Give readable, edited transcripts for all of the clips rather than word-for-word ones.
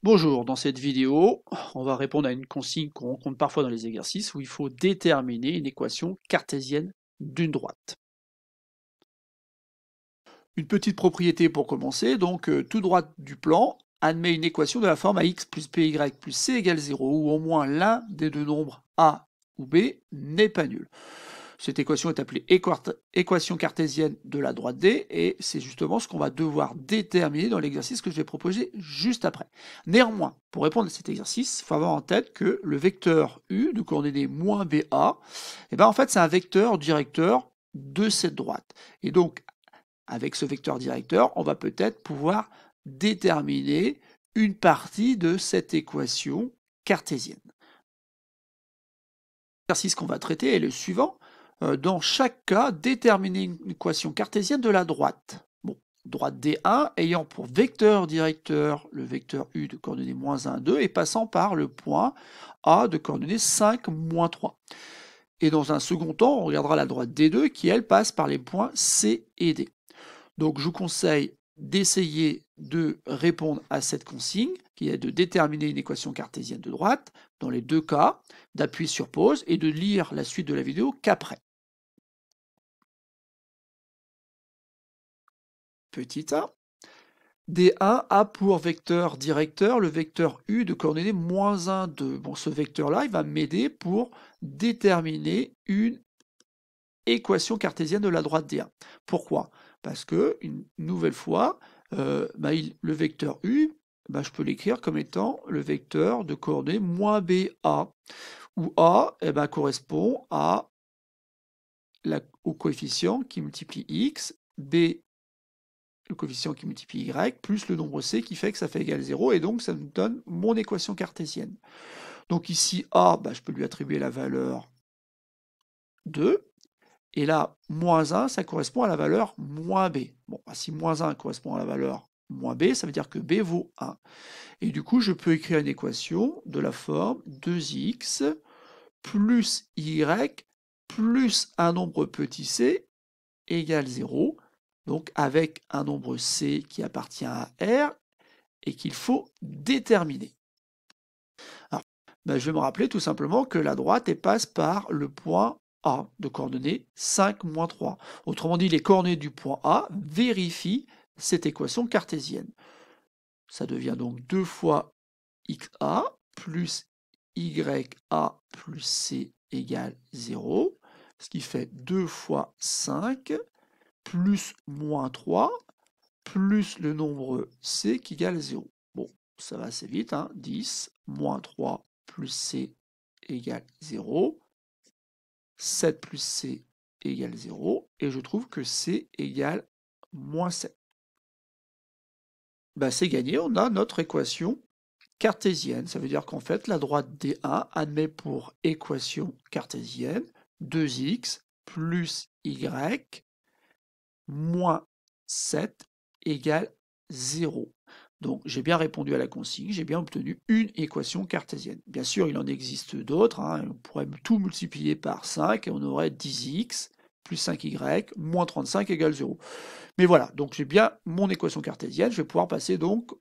Bonjour, dans cette vidéo, on va répondre à une consigne qu'on rencontre parfois dans les exercices où il faut déterminer une équation cartésienne d'une droite. Une petite propriété pour commencer, donc tout droite du plan admet une équation de la forme ax plus by plus c égale 0, où au moins l'un des deux nombres a ou b n'est pas nul. Cette équation est appelée équation cartésienne de la droite D, et c'est justement ce qu'on va devoir déterminer dans l'exercice que je vais proposer juste après. Néanmoins, pour répondre à cet exercice, il faut avoir en tête que le vecteur U de coordonnées moins BA, en fait, c'est un vecteur directeur de cette droite. Et donc, avec ce vecteur directeur, on va peut-être pouvoir déterminer une partie de cette équation cartésienne. L'exercice qu'on va traiter est le suivant. Dans chaque cas, déterminer une équation cartésienne de la droite. Bon, droite D1 ayant pour vecteur directeur le vecteur U de coordonnées moins 1, 2 et passant par le point A de coordonnées 5, moins 3. Et dans un second temps, on regardera la droite D2 qui, elle, passe par les points C et D. Donc je vous conseille d'essayer de répondre à cette consigne, qui est de déterminer une équation cartésienne de droite, dans les deux cas, d'appuyer sur pause et de lire la suite de la vidéo qu'après. Petit a, D1 a pour vecteur directeur le vecteur U de coordonnées moins 1, 2. Bon, ce vecteur-là, il va m'aider pour déterminer une équation cartésienne de la droite D1. Pourquoi? Parce que, une nouvelle fois, le vecteur U, je peux l'écrire comme étant le vecteur de coordonnées moins BA, où A correspond au coefficient qui multiplie X, B, le coefficient qui multiplie Y, plus le nombre C qui fait que ça fait égal 0, et donc ça nous donne mon équation cartésienne. Donc ici, A, je peux lui attribuer la valeur 2, et là, moins 1, ça correspond à la valeur moins B. Bon, si moins 1 correspond à la valeur moins B, ça veut dire que B vaut 1. Et du coup, je peux écrire une équation de la forme 2x plus y plus un nombre petit c égale 0, donc avec un nombre c qui appartient à R et qu'il faut déterminer. Alors, je vais me rappeler tout simplement que la droite passe par le point A de coordonnées 5, moins 3. Autrement dit, les coordonnées du point A vérifient cette équation cartésienne. Ça devient donc 2 fois XA plus YA plus C égale 0, ce qui fait 2 fois 5 plus moins 3 plus le nombre C qui égale 0. Bon, ça va assez vite, 10 moins 3 plus C égale 0. 7 plus C égale 0, et je trouve que C égale moins 7. C'est gagné, on a notre équation cartésienne. Ça veut dire qu'en fait, la droite D1 admet pour équation cartésienne 2x plus y moins 7 égale 0. Donc j'ai bien répondu à la consigne, j'ai bien obtenu une équation cartésienne. Bien sûr, il en existe d'autres, on pourrait tout multiplier par 5 et on aurait 10x plus 5y moins 35 égale 0. Mais voilà, donc j'ai bien mon équation cartésienne, je vais pouvoir passer donc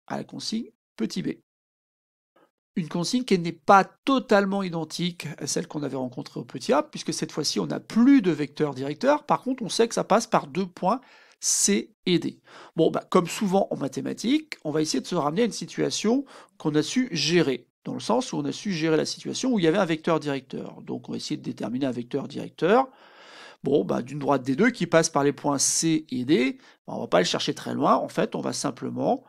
à la consigne petit b. Une consigne qui n'est pas totalement identique à celle qu'on avait rencontrée au petit a, puisque cette fois-ci on n'a plus de vecteur directeur, par contre on sait que ça passe par deux points C et D. Bon, comme souvent en mathématiques, on va essayer de se ramener à une situation qu'on a su gérer, dans le sens où on a su gérer la situation où il y avait un vecteur directeur. Donc on va essayer de déterminer un vecteur directeur, d'une droite des deux qui passe par les points C et D. On ne va pas le chercher très loin, en fait on va simplement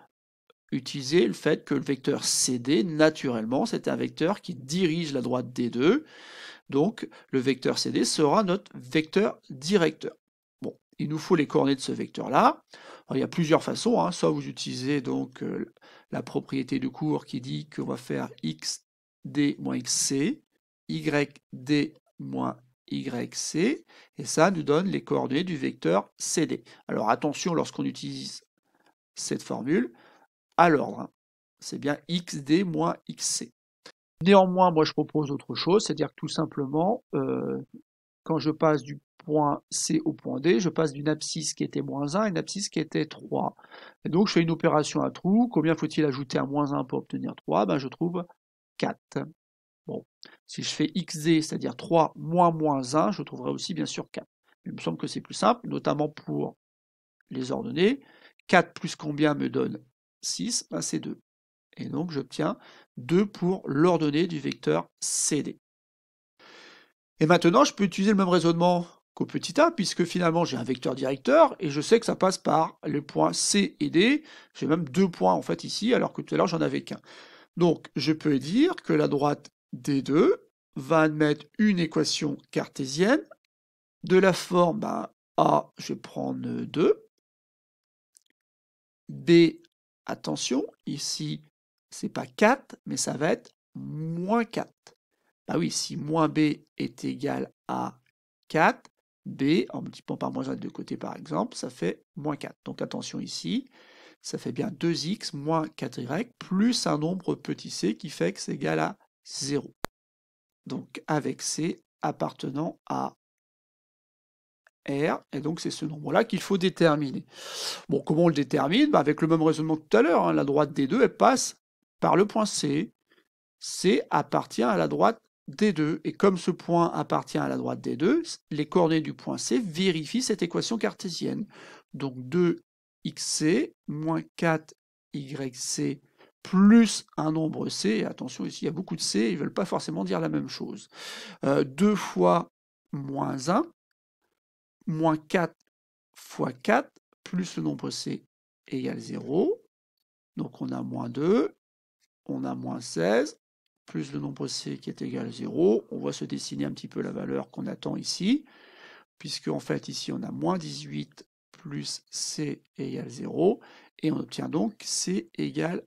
utiliser le fait que le vecteur CD, naturellement, c'est un vecteur qui dirige la droite D2, donc le vecteur CD sera notre vecteur directeur. Bon, il nous faut les coordonnées de ce vecteur-là. Il y a plusieurs façons, soit vous utilisez donc la propriété de cours qui dit qu'on va faire xd moins xc, yd moins yc, et ça nous donne les coordonnées du vecteur CD. Alors attention lorsqu'on utilise cette formule, à l'ordre, c'est bien xd moins xc. Néanmoins, moi je propose autre chose, c'est-à-dire que tout simplement, quand je passe du point C au point D, je passe d'une abscisse qui était moins 1 à une abscisse qui était 3. Et donc je fais une opération à trous. Combien faut-il ajouter à moins 1 pour obtenir 3? Ben, je trouve 4. Bon, si je fais xd, c'est-à-dire 3 moins moins 1, je trouverai aussi bien sûr 4. Il me semble que c'est plus simple, notamment pour les ordonnées. 4 plus combien me donne 6? Ben, c'est 2. Et donc j'obtiens 2 pour l'ordonnée du vecteur CD. Et maintenant, je peux utiliser le même raisonnement qu'au petit a, puisque finalement j'ai un vecteur directeur, et je sais que ça passe par les points C et D. J'ai même 2 points en fait ici, alors que tout à l'heure j'en avais qu'un. Donc je peux dire que la droite D2 va admettre une équation cartésienne de la forme A, je vais prendre 2, B, attention, ici c'est pas 4, mais ça va être moins 4. Bah oui, si moins B est égal à 4, B, en multipliant par moins 1 de deux côtés par exemple, ça fait moins 4. Donc attention ici, ça fait bien 2x moins 4y plus un nombre petit c qui fait que c'est égal à 0. Donc avec c appartenant à R, et donc c'est ce nombre-là qu'il faut déterminer. Bon, comment on le détermine? Avec le même raisonnement que tout à l'heure, la droite D2, elle passe par le point C. C appartient à la droite D2, et comme ce point appartient à la droite D2, les coordonnées du point C vérifient cette équation cartésienne. Donc 2xc moins 4yc plus un nombre c, et attention ici il y a beaucoup de c, ils ne veulent pas forcément dire la même chose. 2 fois moins 1, moins 4 fois 4, plus le nombre c égale 0. Donc on a moins 2, on a moins 16, plus le nombre c qui est égal à 0. On va se dessiner un petit peu la valeur qu'on attend ici, puisque en fait ici on a moins 18 plus c égale 0, et on obtient donc c égale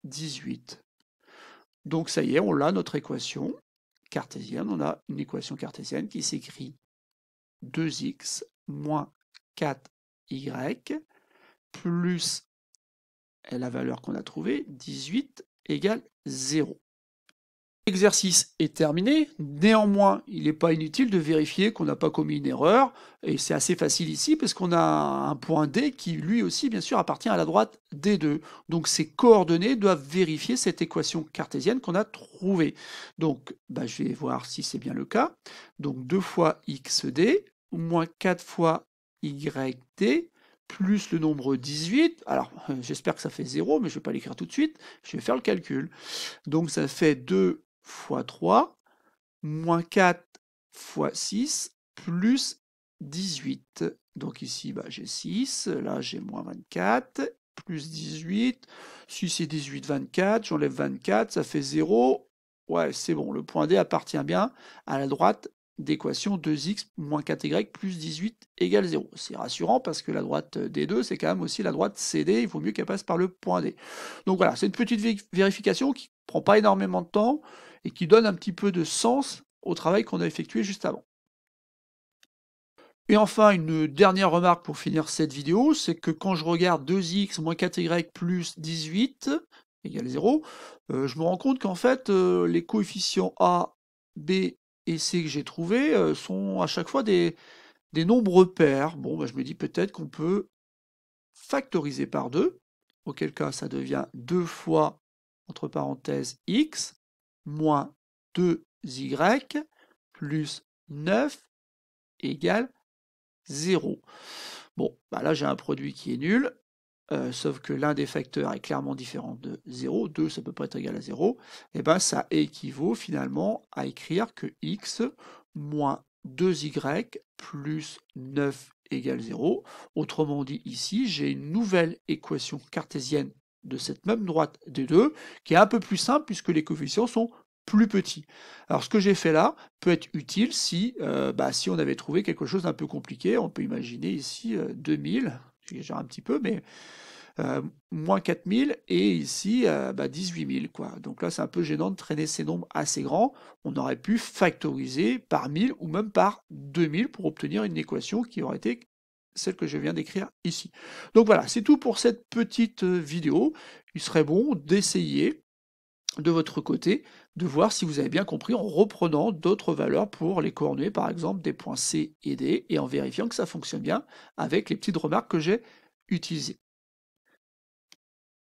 18. Donc ça y est, on a notre équation cartésienne, on a une équation cartésienne qui s'écrit 2x moins 4y plus la valeur qu'on a trouvée, 18 égale 0. L'exercice est terminé, néanmoins il n'est pas inutile de vérifier qu'on n'a pas commis une erreur, et c'est assez facile ici parce qu'on a un point D qui lui aussi bien sûr appartient à la droite D2, donc ces coordonnées doivent vérifier cette équation cartésienne qu'on a trouvée. Donc je vais voir si c'est bien le cas, donc 2 fois xd moins 4 fois yd plus le nombre 18, alors j'espère que ça fait 0, mais je ne vais pas l'écrire tout de suite, je vais faire le calcul. Donc ça fait 2 fois 3, moins 4 fois 6, plus 18. Donc ici, j'ai 6, là j'ai moins 24, plus 18, 6 et 18, 24, j'enlève 24, ça fait 0. Ouais, c'est bon, le point D appartient bien à la droite d'équation 2x moins 4y plus 18 égale 0. C'est rassurant parce que la droite D2, c'est quand même aussi la droite CD, il vaut mieux qu'elle passe par le point D. Donc voilà, c'est une petite vérification qui ne prend pas énormément de temps et qui donne un petit peu de sens au travail qu'on a effectué juste avant. Et enfin, une dernière remarque pour finir cette vidéo, c'est que quand je regarde 2x moins 4y plus 18 égale 0, je me rends compte qu'en fait, les coefficients A, B et C que j'ai trouvés sont à chaque fois des nombres pairs. Bon, je me dis peut-être qu'on peut factoriser par 2, auquel cas ça devient 2 fois, entre parenthèses, x, moins 2y, plus 9 égale 0. Bon, là j'ai un produit qui est nul, sauf que l'un des facteurs est clairement différent de 0, 2 ça peut pas être égal à 0, et ça équivaut finalement à écrire que x moins 2y plus 9 égale 0. Autrement dit, ici, j'ai une nouvelle équation cartésienne de cette même droite des deux, qui est un peu plus simple puisque les coefficients sont plus petits. Alors ce que j'ai fait là peut être utile si on avait trouvé quelque chose d'un peu compliqué. On peut imaginer ici 2000, j'exagère un petit peu, mais moins 4000 et ici 18 000 quoi. Donc là c'est un peu gênant de traîner ces nombres assez grands. On aurait pu factoriser par 1000 ou même par 2000 pour obtenir une équation qui aurait été celle que je viens d'écrire ici. Donc voilà, c'est tout pour cette petite vidéo. Il serait bon d'essayer de votre côté, de voir si vous avez bien compris en reprenant d'autres valeurs pour les coordonnées, par exemple des points C et D, et en vérifiant que ça fonctionne bien avec les petites remarques que j'ai utilisées.